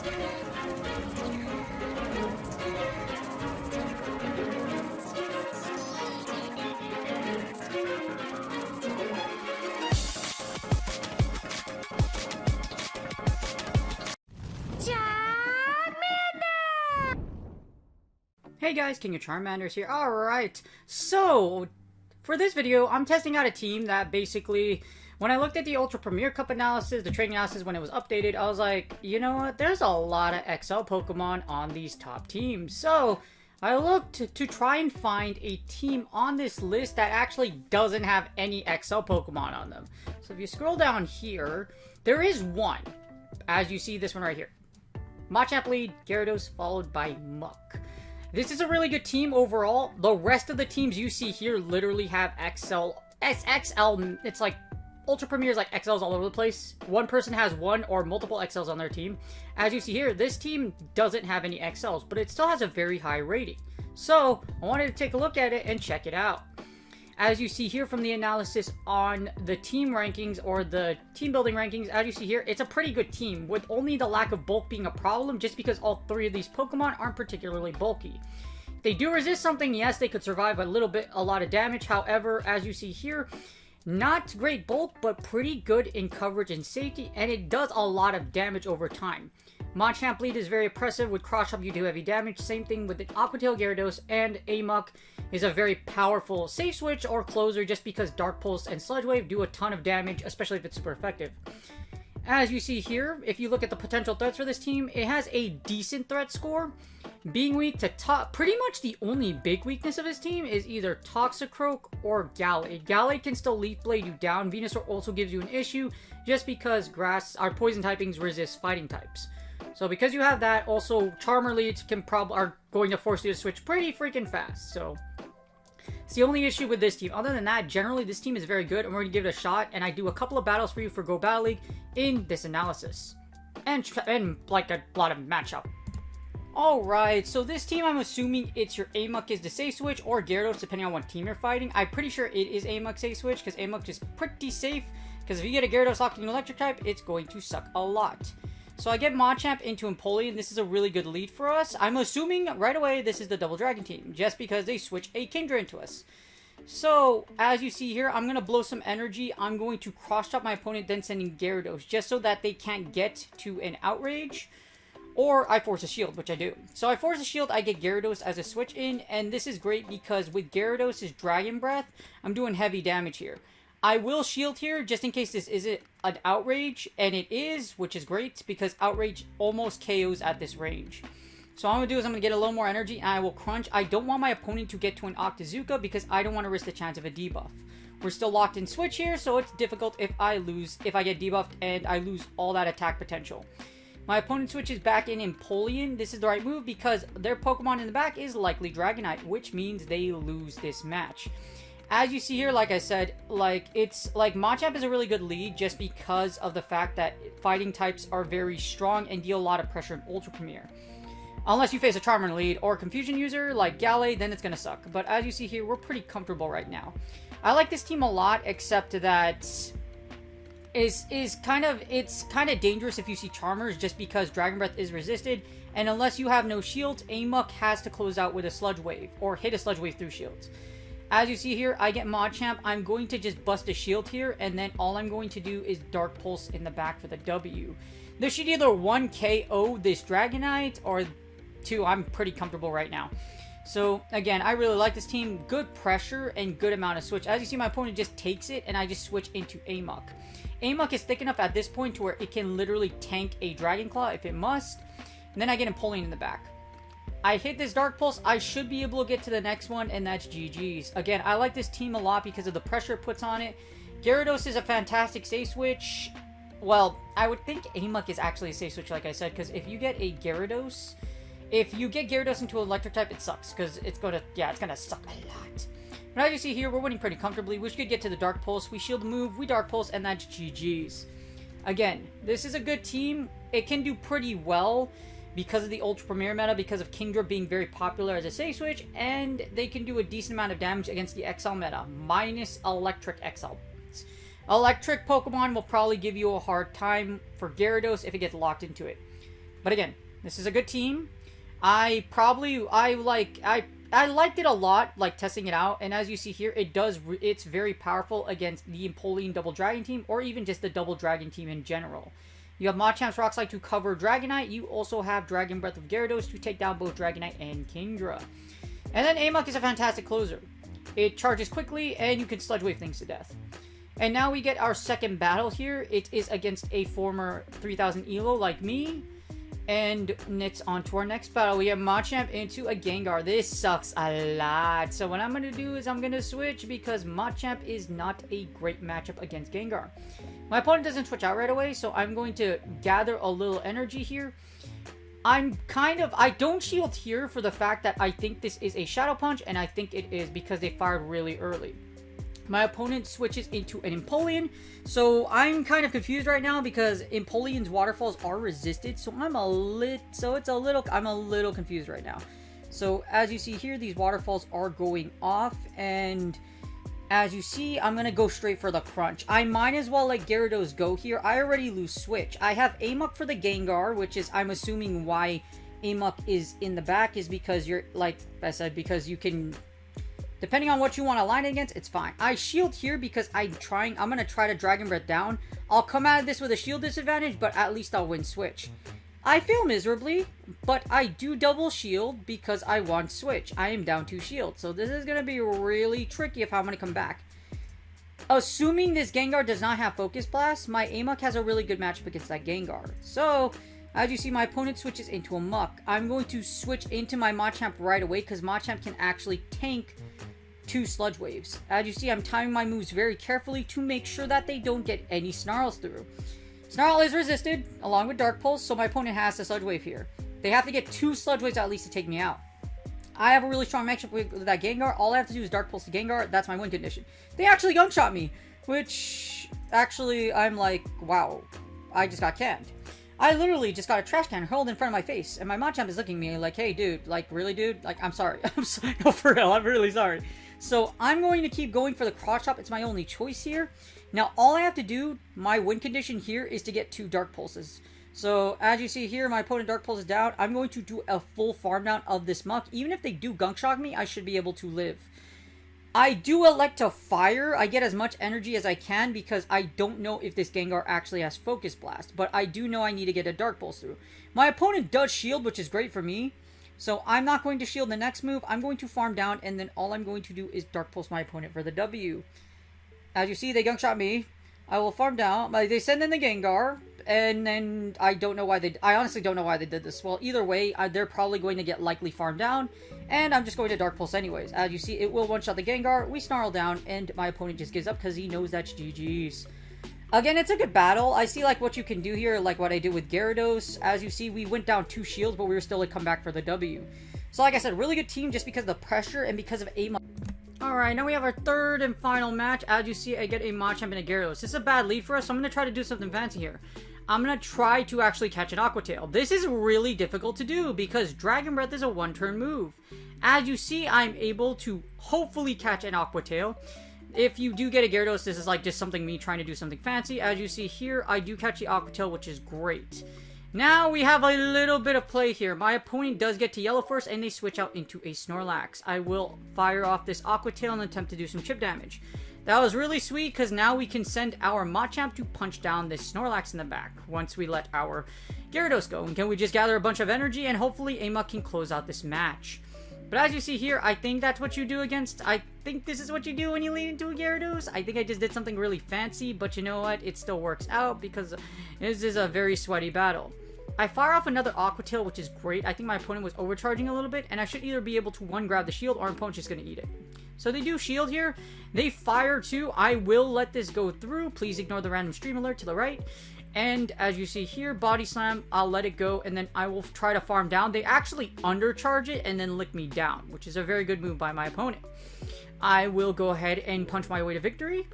Hey guys, King of Charmander's here. Alright, so for this video, I'm testing out a team that basically, when I looked at the Ultra Premier Cup analysis, the training analysis when it was updated, I was like, you know what, there's a lot of XL Pokemon on these top teams. So I looked to try and find a team on this list that actually doesn't have any XL Pokemon on them. So if you scroll down here, there is one, as you see this one right here. Machamp lead, Gyarados, followed by Muk. This is a really good team overall. The rest of the teams you see here literally have XL. It's like Ultra Premiers, like XLs all over the place. One person has one or multiple XLs on their team. As you see here, this team doesn't have any XLs, but it still has a very high rating. So I wanted to take a look at it and check it out. As you see here from the analysis on the team rankings or the team building rankings, as you see here, it's a pretty good team with only the lack of bulk being a problem just because all three of these Pokemon aren't particularly bulky. If they do resist something, yes, they could survive a lot of damage. However, as you see here, not great bulk, but pretty good in coverage and safety, and it does a lot of damage over time. Machamp lead is very oppressive. With Cross Chop, you do heavy damage. Same thing with the Aqua Tail Gyarados, and Amok is a very powerful safe switch or closer just because Dark Pulse and Sludge Wave do a ton of damage, especially if it's super effective. As you see here, if you look at the potential threats for this team, it has a decent threat score. Being weak to pretty much the only big weakness of this team is either Toxicroak or Gallade. Gallade can still Leaf Blade you down. Venusaur also gives you an issue just because poison typings resist fighting types. So because you have that, also Charmer leads are going to force you to switch pretty freaking fast. So it's the only issue with this team. Other than that, generally this team is very good, and we're going to give it a shot. And I do a couple of battles for you for Go Battle League in this analysis, and like a lot of matchup. Alright, so this team, I'm assuming it's your Amok is the safe switch, or Gyarados, depending on what team you're fighting. I'm pretty sure it is Amok safe switch, because Amok is pretty safe. Because if you get a Gyarados locked in electric type, it's going to suck a lot. So I get Machamp into Empoleon. This is a really good lead for us. I'm assuming right away this is the Double Dragon team, just because they switch a Kingdra into us. So, as you see here, I'm going to blow some energy. I'm going to Cross Chop my opponent, then sending Gyarados, just so that they can't get to an Outrage. Or I force a shield, which I do. So I force a shield, I get Gyarados as a switch in, and this is great because with Gyarados' Dragon Breath, I'm doing heavy damage here. I will shield here just in case this isn't an Outrage, and it is, which is great because Outrage almost KOs at this range. So all I'm going to do is I'm going to get a little more energy and I will crunch. I don't want my opponent to get to an Octazooka because I don't want to risk the chance of a debuff. We're still locked in switch here, so it's difficult if I get debuffed and I lose all that attack potential. My opponent switches back in Empoleon. This is the right move because their Pokemon in the back is likely Dragonite, which means they lose this match. As you see here, like I said, Machamp is a really good lead just because of the fact that fighting types are very strong and deal a lot of pressure in Ultra Premier. Unless you face a Charmer lead or a Confusion user like Gallade, then it's going to suck. But as you see here, we're pretty comfortable right now. I like this team a lot, except that it's kind of dangerous if you see Charmers just because Dragon Breath is resisted. And unless you have no shields, Amok has to close out with a Sludge Wave or hit a Sludge Wave through shields. As you see here, I get Machamp. I'm going to just bust a shield here, and then all I'm going to do is Dark Pulse in the back for the W. This should either 1 KO this Dragonite, or 2, I'm pretty comfortable right now. So, again, I really like this team. Good pressure and good amount of switch. As you see, my opponent just takes it, and I just switch into Amok. Amok is thick enough at this point to where it can literally tank a Dragon Claw if it must. And then I get Empoleon in the back. I hit this Dark Pulse, I should be able to get to the next one, and that's GG's. Again, I like this team a lot because of the pressure it puts on it. Gyarados is a fantastic safe switch. Well, I would think Amok is actually a safe switch, like I said, because if you get a Gyarados, into an electric type, it sucks, because it's gonna suck a lot. But as you see here, we're winning pretty comfortably. We should get to the Dark Pulse, we shield the move, we Dark Pulse, and that's GG's. Again, this is a good team. It can do pretty well because of the Ultra Premier meta, because of Kingdra being very popular as a safe switch, and they can do a decent amount of damage against the XL meta, minus Electric XL. Electric Pokemon will probably give you a hard time for Gyarados if it gets locked into it. But again, this is a good team. I liked it a lot, like testing it out, and as you see here, it's very powerful against the Empoleon Double Dragon team, or even just the Double Dragon team in general. You have Machamp's Rock Slide to cover Dragonite. You also have Dragon Breath of Gyarados to take down both Dragonite and Kingdra. And then Amok is a fantastic closer. It charges quickly, and you can Sludge Wave things to death. And now we get our second battle here. It is against a former 3000 ELO like me. And it's on to our next battle. We have Machamp into a Gengar. This sucks a lot. So what I'm going to do is I'm going to switch because Machamp is not a great matchup against Gengar. My opponent doesn't switch out right away, so I'm going to gather a little energy here. I don't shield here for the fact that I think this is a Shadow Punch, and I think it is because they fired really early. My opponent switches into an Empoleon, so I'm kind of confused right now because Empoleon's waterfalls are resisted, so I'm a little confused right now. So as you see here, these waterfalls are going off, and as you see, I'm gonna go straight for the crunch. I might as well let Gyarados go here. I already lose switch. I have Amok for the Gengar, which is, I'm assuming why Amok is in the back is because you're, like I said, because you can, depending on what you want to line it against, it's fine. I shield here because I'm going to try to Dragon Breath down. I'll come out of this with a shield disadvantage, but at least I'll win switch. I fail miserably, but I do double shield because I want switch. I am down 2 shield, so this is going to be really tricky if I'm going to come back. Assuming this Gengar does not have Focus Blast, my Amok has a really good matchup against that Gengar. So, as you see, my opponent switches into a Muck. I'm going to switch into my Machamp right away because Machamp can actually tank 2 Sludge Waves. As you see, I'm timing my moves very carefully to make sure that they don't get any Snarls through. Snarl is resisted, along with Dark Pulse, so my opponent has to Sludge Wave here. They have to get 2 Sludge Waves at least to take me out. I have a really strong matchup with that Gengar. All I have to do is Dark Pulse to Gengar. That's my win condition. They actually Gunk Shot me, which, actually, I'm like, wow, I just got canned. I literally just got a trash can hurled in front of my face, and my Machamp is looking at me like, hey, dude, like, really, dude? Like, I'm sorry. I'm sorry. No, for real, I'm really sorry. So, I'm going to keep going for the Cross Chop. It's my only choice here. Now, all I have to do, my win condition here, is to get 2 Dark Pulses. So, as you see here, my opponent Dark Pulse is down. I'm going to do a full farm down of this Muck. Even if they do Gunk Shock me, I should be able to live. I do elect to fire. I get as much energy as I can because I don't know if this Gengar actually has Focus Blast. But I do know I need to get a Dark Pulse through. My opponent does shield, which is great for me. So, I'm not going to shield the next move. I'm going to farm down, and then all I'm going to do is Dark Pulse my opponent for the W. As you see, they Gunk Shot me. I will farm down. They send in the Gengar, and then I don't know why I honestly don't know why they did this. Well, either way, they're probably going to get likely farmed down, and I'm just going to Dark Pulse anyways. As you see, it will one-shot the Gengar. We Snarl down, and my opponent just gives up because he knows that's GG's. Again, it's a good battle. I see like what you can do here, like what I did with Gyarados. As you see, we went down 2 shields, but we were still able to come back for the W. So like I said, really good team just because of the pressure and because of Amok. Alright, now we have our third and final match. As you see, I get a Machamp and a Gyarados. This is a bad lead for us, so I'm going to try to do something fancy here. I'm going to try to actually catch an Aqua Tail. This is really difficult to do because Dragon Breath is a 1-turn move. As you see, I'm able to hopefully catch an Aqua Tail. If you do get a Gyarados, this is like just something me trying to do something fancy. As you see here, I do catch the Aqua Tail, which is great. Now we have a little bit of play here. My opponent does get to yellow first, and they switch out into a Snorlax. I will fire off this Aqua Tail and attempt to do some chip damage. That was really sweet, because now we can send our Machamp to punch down this Snorlax in the back, once we let our Gyarados go. And can we just gather a bunch of energy, and hopefully Amok can close out this match. But as you see here, I think that's what you do against... I think this is what you do when you lead into a Gyarados. I think I just did something really fancy, but you know what? It still works out, because this is a very sweaty battle. I fire off another Aqua Tail, which is great. I think my opponent was overcharging a little bit, and I should either be able to, one, grab the shield, or my opponent's just going to eat it. So they do shield here. They fire too. I will let this go through. Please ignore the random stream alert to the right. And as you see here, Body Slam, I'll let it go, and then I will try to farm down. They actually undercharge it and then lick me down, which is a very good move by my opponent. I will go ahead and punch my way to victory.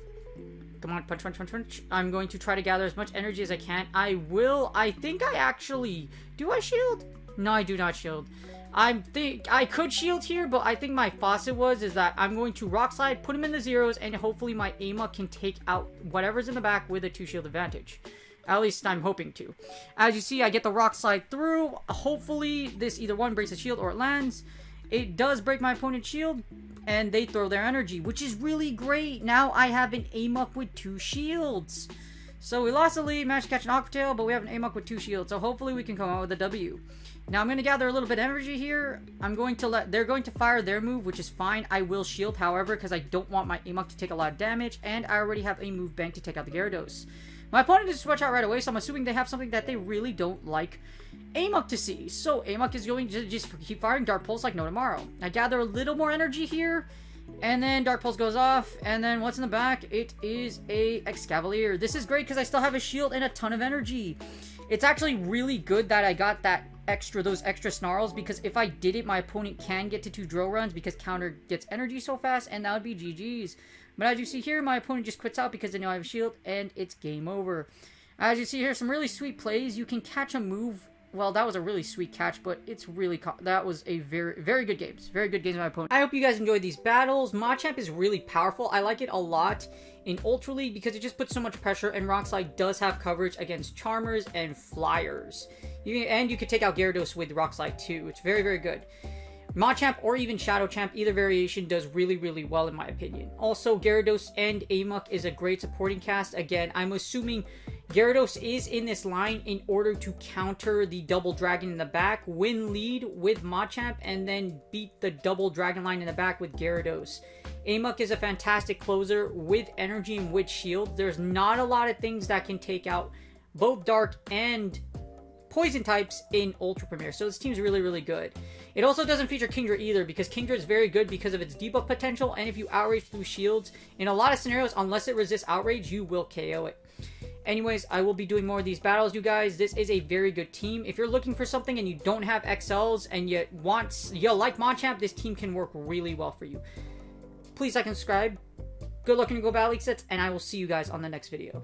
Come on, punch, punch, punch, punch. I'm going to try to gather as much energy as I can. I think I actually... Do I shield? No, I do not shield. I could shield here, but I think my faucet is that I'm going to Rock Slide, put him in the zeros, and hopefully my Amok can take out whatever's in the back with a 2-shield advantage. At least I'm hoping to. As you see, I get the rock slide through. Hopefully, this either one breaks the shield or it lands. It does break my opponent's shield, and they throw their energy, which is really great. Now I have an Amok with 2 shields. So we lost the lead, managed to catch an Aqua Tail, but we have an Amok with 2 shields. So hopefully we can come out with a W. Now I'm going to gather a little bit of energy here. I'm going to they're going to fire their move, which is fine. I will shield, however, because I don't want my Amok to take a lot of damage, and I already have a move bank to take out the Gyarados. My opponent did switch out right away, so I'm assuming they have something that they really don't like Amok to see. So Amok is going to just keep firing Dark Pulse like no tomorrow. I gather a little more energy here, and then Dark Pulse goes off, and then what's in the back? It is a Excavalier. This is great because I still have a shield and a ton of energy. It's actually really good that I got those extra snarls, because if I did it, my opponent can get to 2 drill runs because counter gets energy so fast, and that would be GG's. But as you see here, my opponent just quits out because they know I have a shield, and it's game over. As you see here, some really sweet plays. You can catch a move. Well, that was a really sweet catch, but it's really... that was a very, very good game. Very good games by my opponent. I hope you guys enjoyed these battles. Machamp is really powerful. I like it a lot in Ultra League because it just puts so much pressure, and Rock Slide does have coverage against Charmers and Flyers. And you could take out Gyarados with Rock Slide too. It's very, very good. Machamp or even Shadow Champ, either variation does really, really well in my opinion. Also, Gyarados and Amok is a great supporting cast. Again, I'm assuming Gyarados is in this line in order to counter the double dragon in the back, win lead with Machamp, and then beat the double dragon line in the back with Gyarados. Amok is a fantastic closer with energy and with shield. There's not a lot of things that can take out both Dark and Poison types in Ultra Premier, so this team's really, really good. It also doesn't feature Kingdra either, because Kingdra is very good because of its debuff potential, and if you outrage through shields, in a lot of scenarios, unless it resists outrage, you will KO it. Anyways, I will be doing more of these battles, you guys. This is a very good team. If you're looking for something and you don't have XLs and you like Machamp, this team can work really well for you. Please like and subscribe. Good luck in your Go Battle League sets, and I will see you guys on the next video.